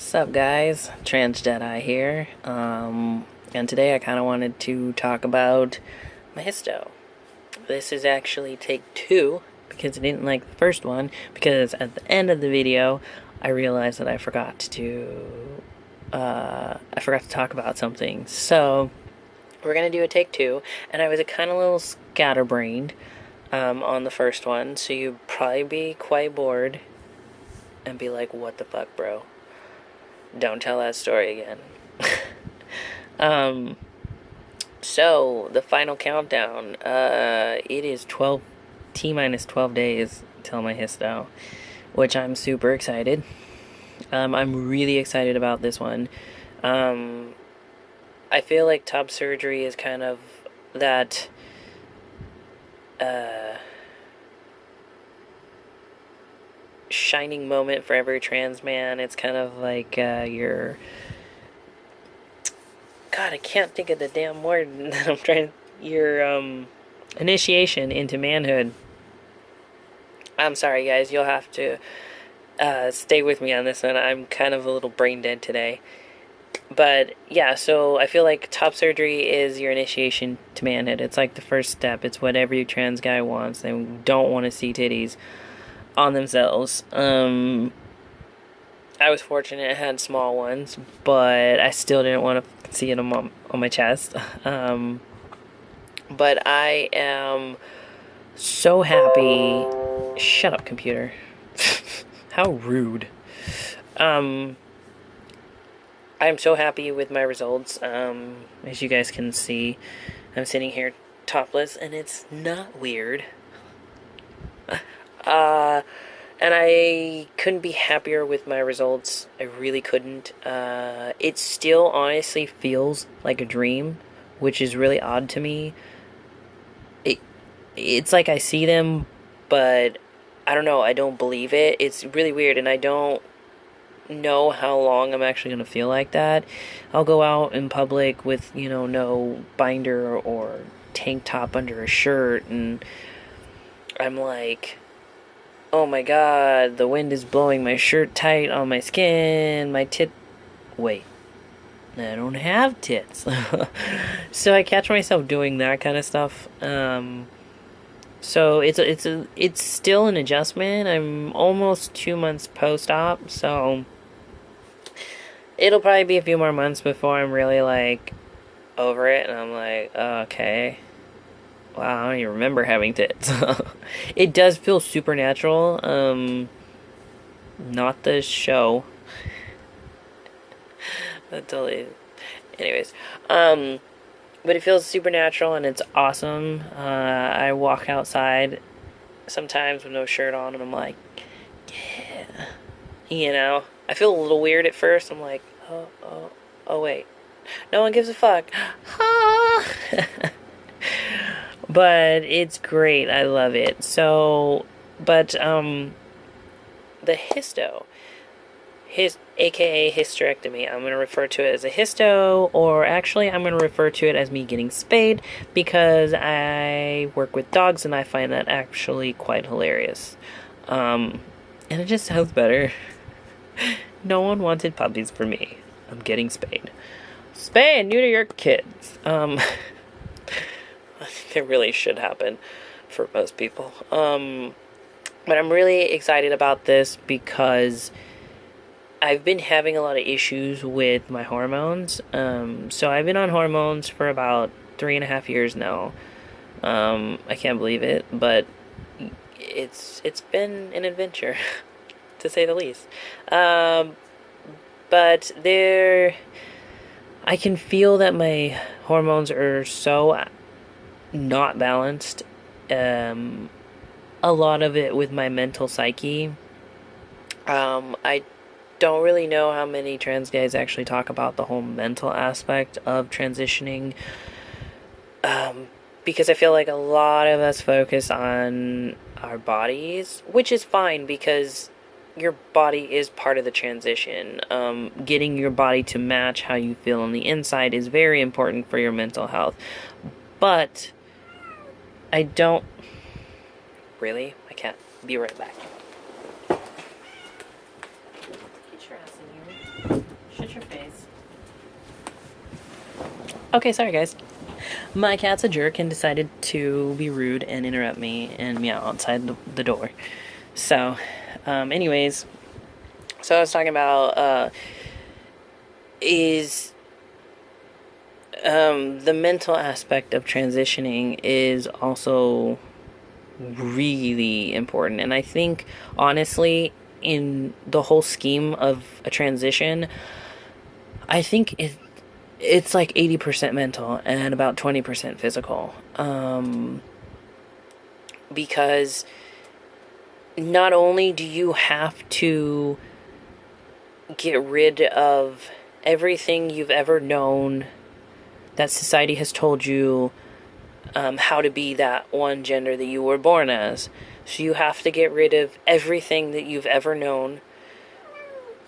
Sup guys, TranzJedi here, and today I kind of wanted to talk about my hysto. This is actually take two, because I didn't like the first one, because at the end of the video, I realized that I forgot to talk about something, so we're gonna do a take two, and I was kind of a little scatterbrained, on the first one, so you'd probably be quite bored, and be like, what the fuck, bro? Don't tell that story again. So the final countdown. It is 12 T-minus 12 days till my hysto, which I'm super excited. I'm really excited about this one. I feel like top surgery is kind of that. Shining moment for every trans man. It's kind of like your God, I can't think of the damn word that I'm trying. Your initiation into manhood. I'm sorry, guys. You'll have to stay with me on this one. I'm kind of a little brain dead today. But yeah, so I feel like top surgery is your initiation to manhood. It's like the first step. It's what every trans guy wants. They don't want to see titties on themselves. I was fortunate I had small ones, but I still didn't want to see it on my chest. But I am so happy. Shut up, computer. How rude. I'm so happy with my results. As you guys can see, I'm sitting here topless, and it's not weird. And I couldn't be happier with my results. I really couldn't. It still honestly feels like a dream, which is really odd to me. It's like I see them, but I don't know, I don't believe it. It's really weird, and I don't know how long I'm actually going to feel like that. I'll go out in public with, no binder or tank top under a shirt, and I'm like, oh my god, the wind is blowing my shirt tight on my skin, wait, I don't have tits. So I catch myself doing that kind of stuff. So it's still an adjustment. I'm almost 2 months post-op, so it'll probably be a few more months before I'm really like over it, and I'm like, okay. Wow, I don't even remember having tits. It does feel supernatural. Not the show. Anyways, but it feels supernatural and it's awesome. I walk outside sometimes with no shirt on, and I'm like, yeah. I feel a little weird at first. I'm like, oh wait, no one gives a fuck. But it's great. I love it. So, but, the hysto, aka hysterectomy, I'm going to refer to it as a hysto, or actually I'm going to refer to it as me getting spayed, because I work with dogs and I find that actually quite hilarious. And it just sounds better. No one wanted puppies for me. I'm getting spayed. Spay and neuter your kids. I think it really should happen for most people. But I'm really excited about this because I've been having a lot of issues with my hormones. So I've been on hormones for about 3.5 years now. I can't believe it, but it's been an adventure, to say the least. But I can feel that my hormones are so not balanced. A lot of it with my mental psyche. I don't really know how many trans guys actually talk about the whole mental aspect of transitioning. Because I feel like a lot of us focus on our bodies, which is fine because your body is part of the transition. Getting your body to match how you feel on the inside is very important for your mental health. But I don't really. I can't. Be right back. Get your ass in here. Okay, sorry guys. My cat's a jerk and decided to be rude and interrupt me and meow outside the door. So, anyways, so I was talking about, is, the mental aspect of transitioning is also really important. And I think, honestly, in the whole scheme of a transition, I think it's like 80% mental and about 20% physical. Because not only do you have to get rid of everything you've ever known that society has told you, how to be that one gender that you were born as. So you have to get rid of everything that you've ever known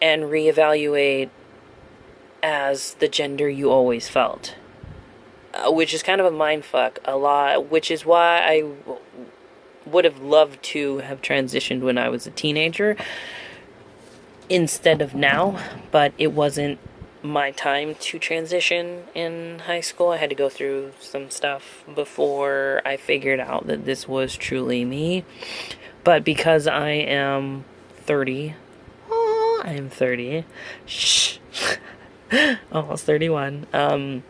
and reevaluate as the gender you always felt. Which is kind of a mindfuck a lot, which is why I would have loved to have transitioned when I was a teenager instead of now, but it wasn't my time to transition in high school. I had to go through some stuff before I figured out that this was truly me. But because I am 30, I am 30, shh, almost 31, I'm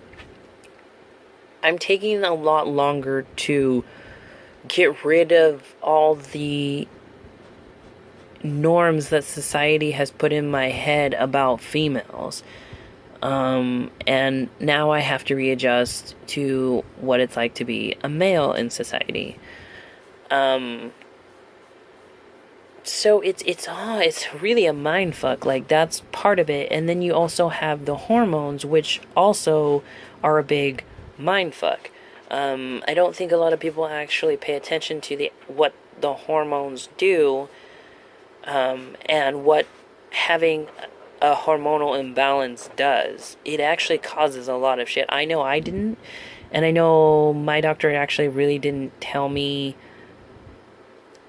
taking a lot longer to get rid of all the norms that society has put in my head about females. And now I have to readjust to what it's like to be a male in society. So it's really a mindfuck. Like, that's part of it. And then you also have the hormones, which also are a big mindfuck. I don't think a lot of people actually pay attention to what the hormones do, and what having a hormonal imbalance does. It actually causes a lot of shit. I know I didn't, and I know my doctor actually really didn't tell me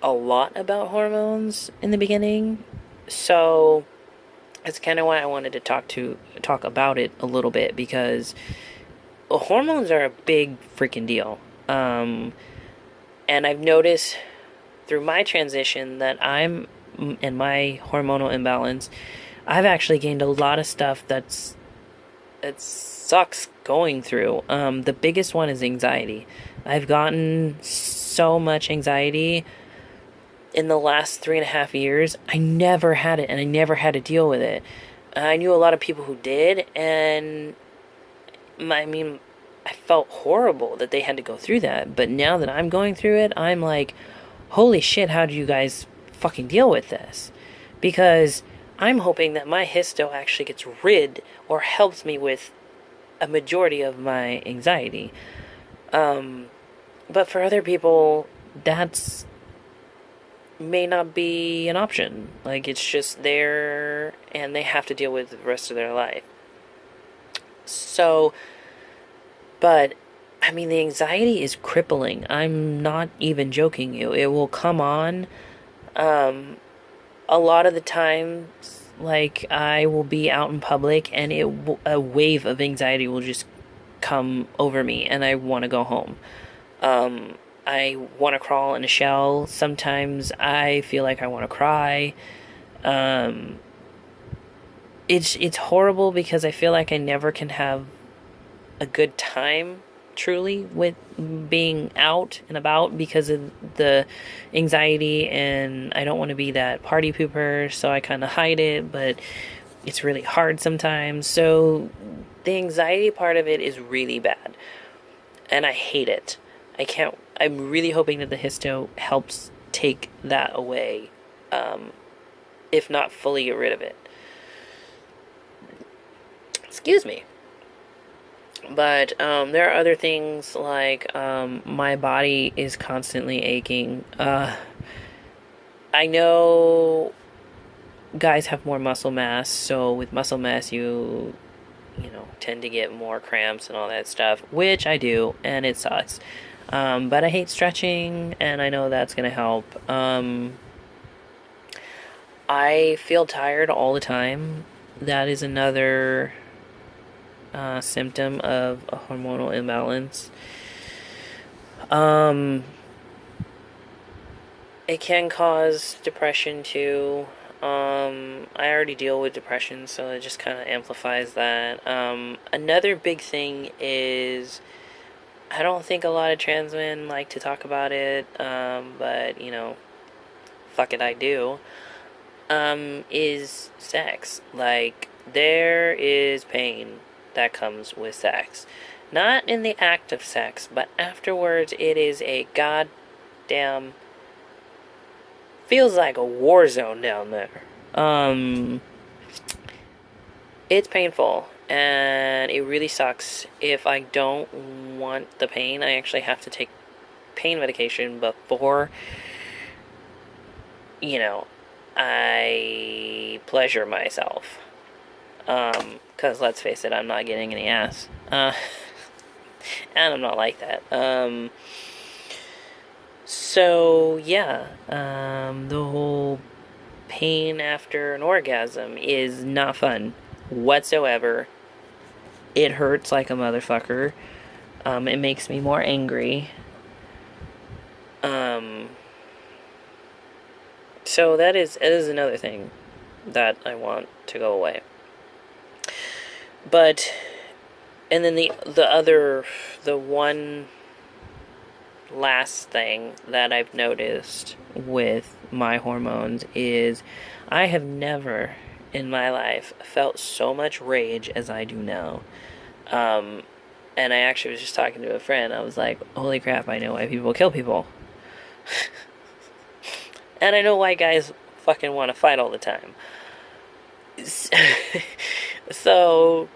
a lot about hormones in the beginning. So that's kind of why I wanted to talk about it a little bit, because hormones are a big freaking deal. And I've noticed through my transition that I'm in my hormonal imbalance. I've actually gained a lot of stuff that sucks going through. The biggest one is anxiety. I've gotten so much anxiety in the last 3.5 years. I never had it, and I never had to deal with it. I knew a lot of people who did, and I felt horrible that they had to go through that. But now that I'm going through it, I'm like, holy shit, how do you guys fucking deal with this? Because I'm hoping that my hysto actually gets rid or helps me with a majority of my anxiety. But for other people, that's may not be an option. Like, it's just there and they have to deal with it the rest of their life. So, but I mean, the anxiety is crippling. I'm not even joking you. It will come on. A lot of the times, like, I will be out in public and a wave of anxiety will just come over me and I want to go home. I want to crawl in a shell. Sometimes I feel like I want to cry. It's horrible because I feel like I never can have a good time truly with being out and about because of the anxiety, and I don't want to be that party pooper, so I kind of hide it, but it's really hard sometimes. So the anxiety part of it is really bad, and I hate it. I'm really hoping that the hysto helps take that away, if not fully get rid of it. Excuse me. But there are other things like my body is constantly aching. I know guys have more muscle mass, so with muscle mass you tend to get more cramps and all that stuff, which I do, and it sucks. But I hate stretching, and I know that's gonna help. I feel tired all the time. That is another symptom of a hormonal imbalance. It can cause depression too. I already deal with depression, so it just kind of amplifies that. Another big thing is, I don't think a lot of trans men like to talk about it, but, you know, fuck it, I do, is sex. Like, there is pain that comes with sex. Not in the act of sex, but afterwards it is a goddamn... feels like a war zone down there. It's painful, and it really sucks. If I don't want the pain, I actually have to take pain medication before, you know, I pleasure myself. Because let's face it, I'm not getting any ass. And I'm not like that. So, yeah, the whole pain after an orgasm is not fun whatsoever. It hurts like a motherfucker. It makes me more angry. So that is another thing that I want to go away. But, and then the one last thing that I've noticed with my hormones is I have never in my life felt so much rage as I do now. And I actually was just talking to a friend. I was like, holy crap, I know why people kill people. And I know why guys fucking want to fight all the time. So,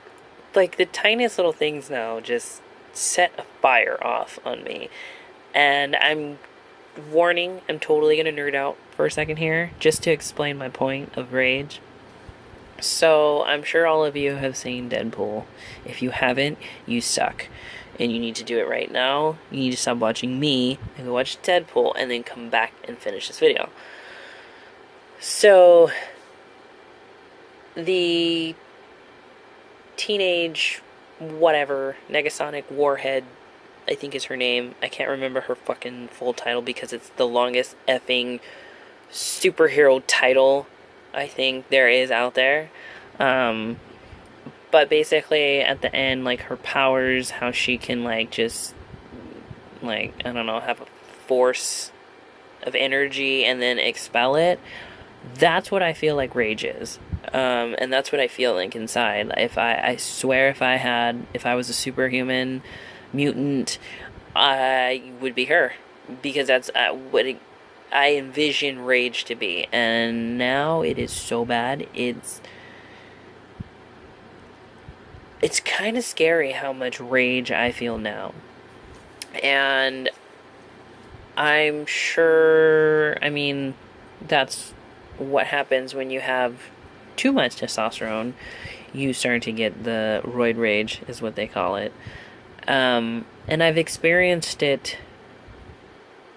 like, the tiniest little things now just set a fire off on me. And I'm totally gonna nerd out for a second here, just to explain my point of rage. So, I'm sure all of you have seen Deadpool. If you haven't, you suck. And you need to do it right now. You need to stop watching me and go watch Deadpool and then come back and finish this video. So, the teenage, whatever, Negasonic Warhead, I think is her name. I can't remember her fucking full title because it's the longest effing superhero title I think there is out there. But basically, at the end, like, her powers, how she can, like, just, like, I don't know, have a force of energy and then expel it. That's what I feel like rage is. And that's what I feel like inside. I swear if I was a superhuman mutant, I would be her. Because that's what I envision rage to be. And now it is so bad. It's kind of scary how much rage I feel now. And I'm sure, I mean, that's what happens when you have too much testosterone. You start to get the roid rage, is what they call it. And I've experienced it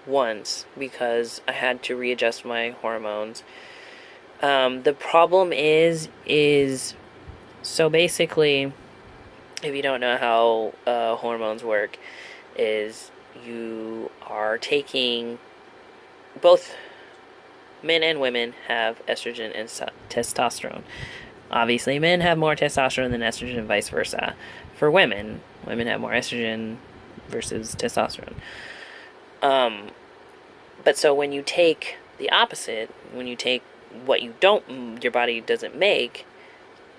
once because I had to readjust my hormones. The problem is so basically, if you don't know how hormones work, is you are taking, both men and women have estrogen and testosterone. Obviously, men have more testosterone than estrogen and vice versa. For women have more estrogen versus testosterone. But so when you take the opposite, when you take what your body doesn't make,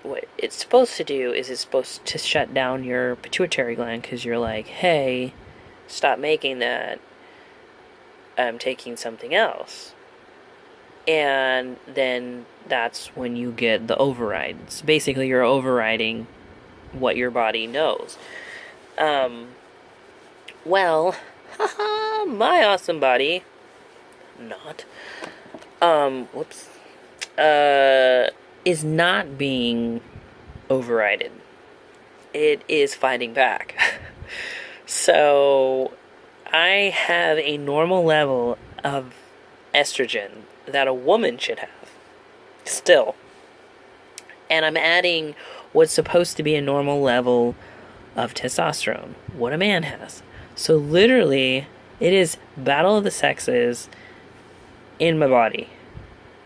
what it's supposed to do is it's supposed to shut down your pituitary gland, because you're like, hey, stop making that, I'm taking something else. And then that's when you get the overrides. Basically, you're overriding what your body knows. Well, haha, my awesome body, not, is not being overridden. It is fighting back. So, I have a normal level of estrogen that a woman should have. Still. And I'm adding what's supposed to be a normal level of testosterone, what a man has. So literally, it is battle of the sexes in my body.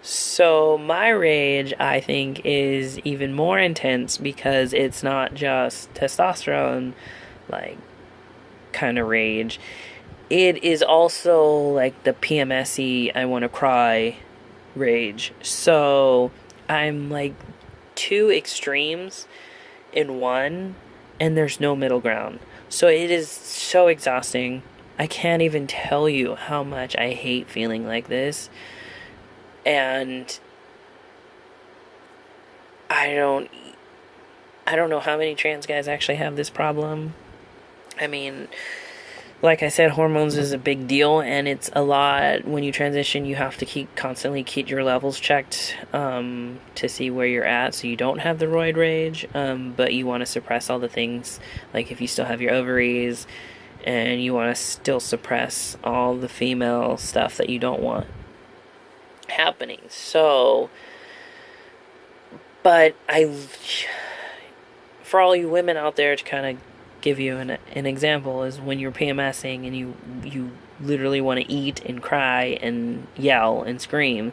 So my rage, I think, is even more intense because it's not just testosterone, like, kind of rage. It is also, like, the PMS-y, I want to cry rage. So I'm, like, two extremes in one, and there's no middle ground. So it is so exhausting. I can't even tell you how much I hate feeling like this. And I don't know how many trans guys actually have this problem. I mean, like I said, hormones is a big deal, and it's a lot. When you transition, you have to constantly keep your levels checked to see where you're at, so you don't have the roid rage, but you want to suppress all the things, like if you still have your ovaries, and you want to still suppress all the female stuff that you don't want happening. So, but for all you women out there, to kind of give you an example, is when you're PMSing and you literally want to eat and cry and yell and scream.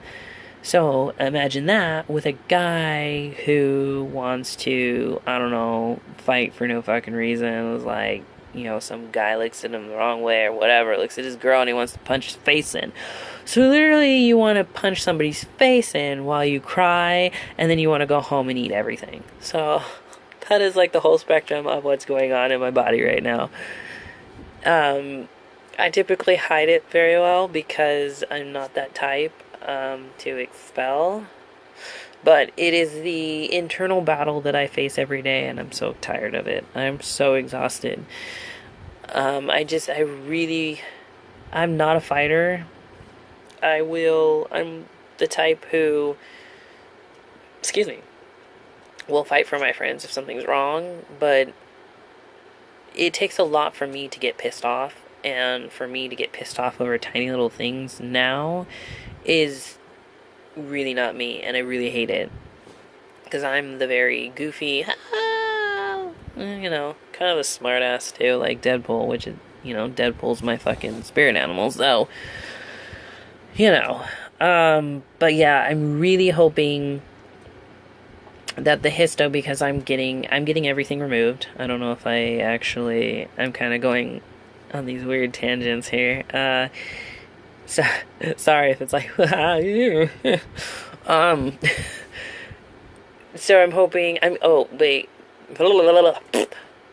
So imagine that with a guy who wants to, I don't know, fight for no fucking reason. It was like, you know, some guy looks at him the wrong way or whatever, looks at his girl and he wants to punch his face in. So literally you want to punch somebody's face in while you cry, and then you want to go home and eat everything. So that is like the whole spectrum of what's going on in my body right now. I typically hide it very well because I'm not that type to expel. But it is the internal battle that I face every day, and I'm so tired of it. I'm so exhausted. I'm not a fighter. I'm the type who, will fight for my friends if something's wrong, but it takes a lot for me to get pissed off, and for me to get pissed off over tiny little things now is really not me, and I really hate it, because I'm the very goofy, kind of a smart ass too, like Deadpool, which is, Deadpool's my fucking spirit animal, so, but yeah, I'm really hoping that the hysto, because I'm getting everything removed. I don't know if I'm kind of going on these weird tangents here, so, sorry if it's like, so I'm hoping,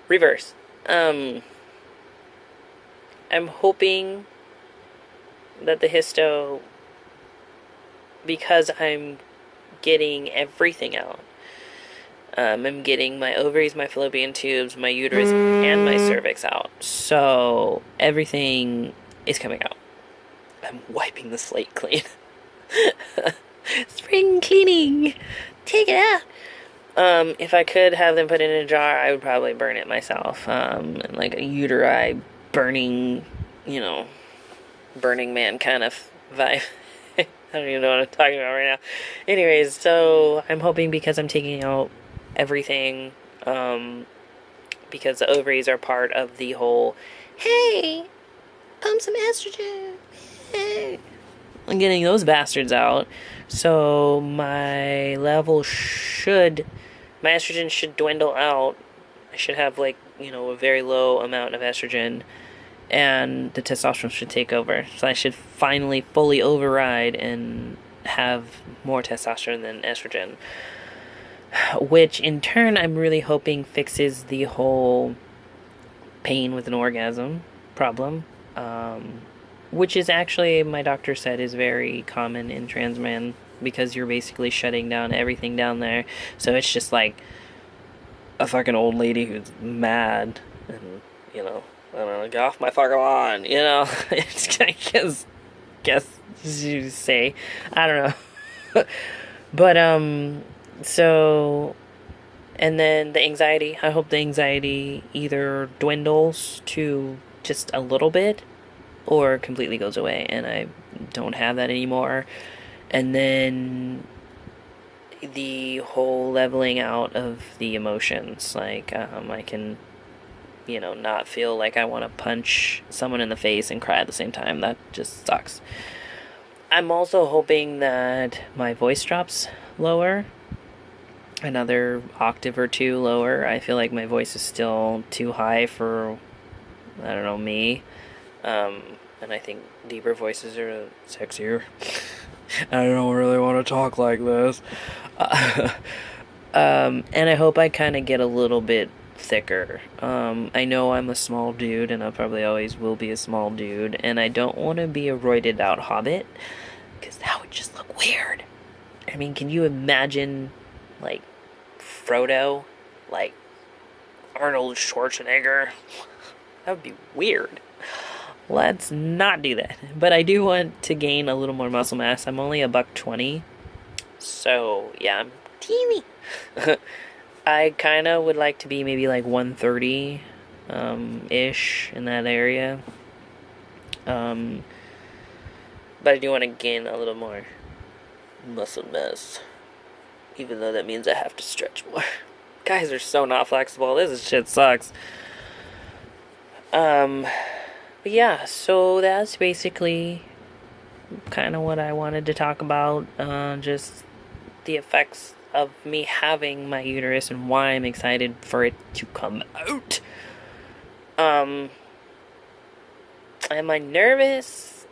reverse. I'm hoping that the hysto, because I'm getting everything out, I'm getting my ovaries, my fallopian tubes, my uterus, and my cervix out. So everything is coming out. I'm wiping the slate clean. Spring cleaning. Take it out. If I could have them put it in a jar, I would probably burn it myself. Like a uteri burning, Burning Man kind of vibe. I don't even know what I'm talking about right now. Anyways, so I'm hoping, because I'm taking out everything, because the ovaries are part of the whole, hey, pump some estrogen. Hey. I'm getting those bastards out. So my estrogen should dwindle out. I should have a very low amount of estrogen, and the testosterone should take over. So I should finally fully override and have more testosterone than estrogen, which in turn I'm really hoping fixes the whole pain with an orgasm problem, which is actually, my doctor said, is very common in trans men, because you're basically shutting down everything down there. So it's just like a fucking old lady who's mad, and I don't know, get off my fucking lawn, it's, I guess you say, I don't know. But so, and then the anxiety, I hope the anxiety either dwindles to just a little bit or completely goes away, and I don't have that anymore. And then the whole leveling out of the emotions. Like, I can, not feel like I want to punch someone in the face and cry at the same time. That just sucks. I'm also hoping that my voice drops lower. Another octave or two lower. I feel like my voice is still too high for, I don't know, me. And I think deeper voices are sexier. I don't really want to talk like this. And I hope I kind of get a little bit thicker. I know I'm a small dude, and I probably always will be a small dude, and I don't want to be a roided out hobbit, because that would just look weird. I mean, can you imagine, like, Frodo, like, Arnold Schwarzenegger? That would be weird. Let's not do that. But I do want to gain a little more muscle mass. I'm only $120, so yeah, I'm teeny. I kind of would like to be maybe like 130 ish in that area. But I do want to gain a little more muscle mass, even though that means I have to stretch more. Guys are so not flexible. This shit sucks. But yeah, so that's basically kind of what I wanted to talk about. Just the effects of me having my uterus and why I'm excited for it to come out. Am I nervous?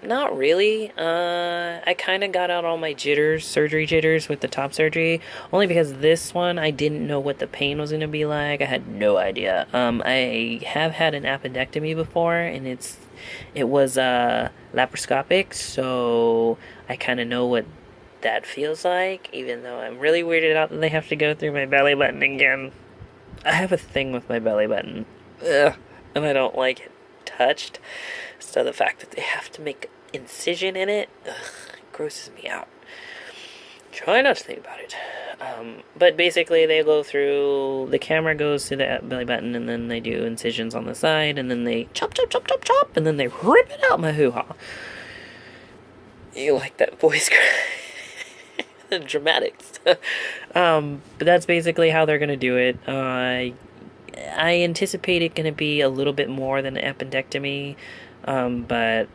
Not really. I kind of got out all my surgery jitters with the top surgery, only because this one I didn't know what the pain was going to be like. I had no idea. I have had an appendectomy before, and it was laparoscopic, so I kind of know what that feels like, even though I'm really weirded out that they have to go through my belly button again. I have a thing with my belly button. Ugh, and I don't like it touched. So the fact that they have to make an incision in it, ugh, it grosses me out. Try not to think about it. But basically they go through, the camera goes to the belly button, and then they do incisions on the side, and then they chop, and then they rip it out my hoo-ha. You like that voice crack? The dramatics. But that's basically how they're gonna do it. I anticipate it gonna be a little bit more than an appendectomy. But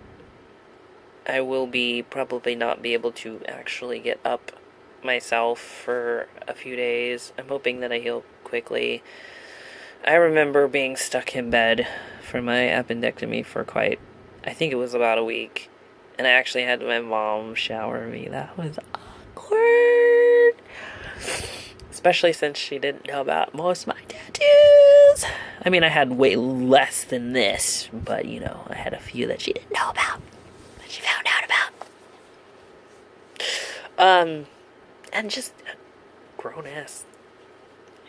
I will probably not be able to actually get up myself for a few days. I'm hoping that I heal quickly. I remember being stuck in bed for my appendectomy for I think it was about a week. And I actually had my mom shower me. That was awkward. Especially since she didn't know about most of my tattoos. I mean, I had way less than this, but, I had a few that she didn't know about. That she found out about. And just a grown ass,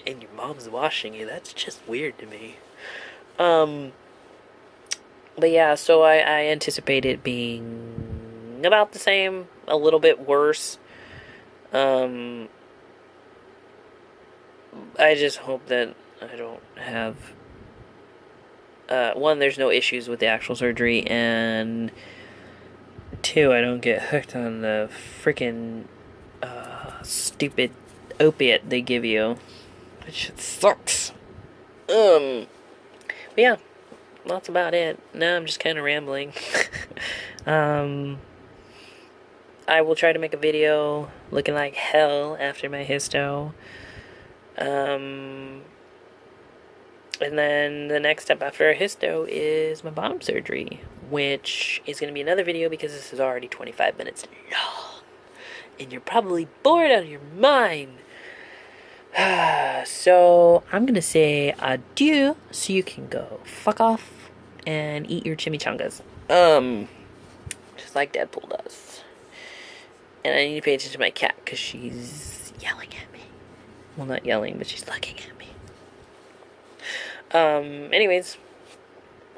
and your mom's washing you. That's just weird to me. But yeah, so I anticipate it being about the same, a little bit worse. I just hope that I don't have, one, there's no issues with the actual surgery, and two, I don't get hooked on the freaking stupid opiate they give you, which sucks. But yeah, that's about it. Now I'm just kind of rambling. I will try to make a video looking like hell after my hysto. And then the next step after a hysto is my bottom surgery, which is going to be another video because this is already 25 minutes long, and you're probably bored out of your mind. So I'm going to say adieu so you can go fuck off and eat your chimichangas. Just like Deadpool does. And I need to pay attention to my cat because she's yelling at me. Well, not yelling, but she's looking at me. Anyways,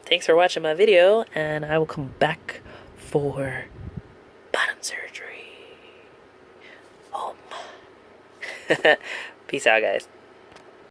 thanks for watching my video, and I will come back for bottom surgery. Peace out, guys.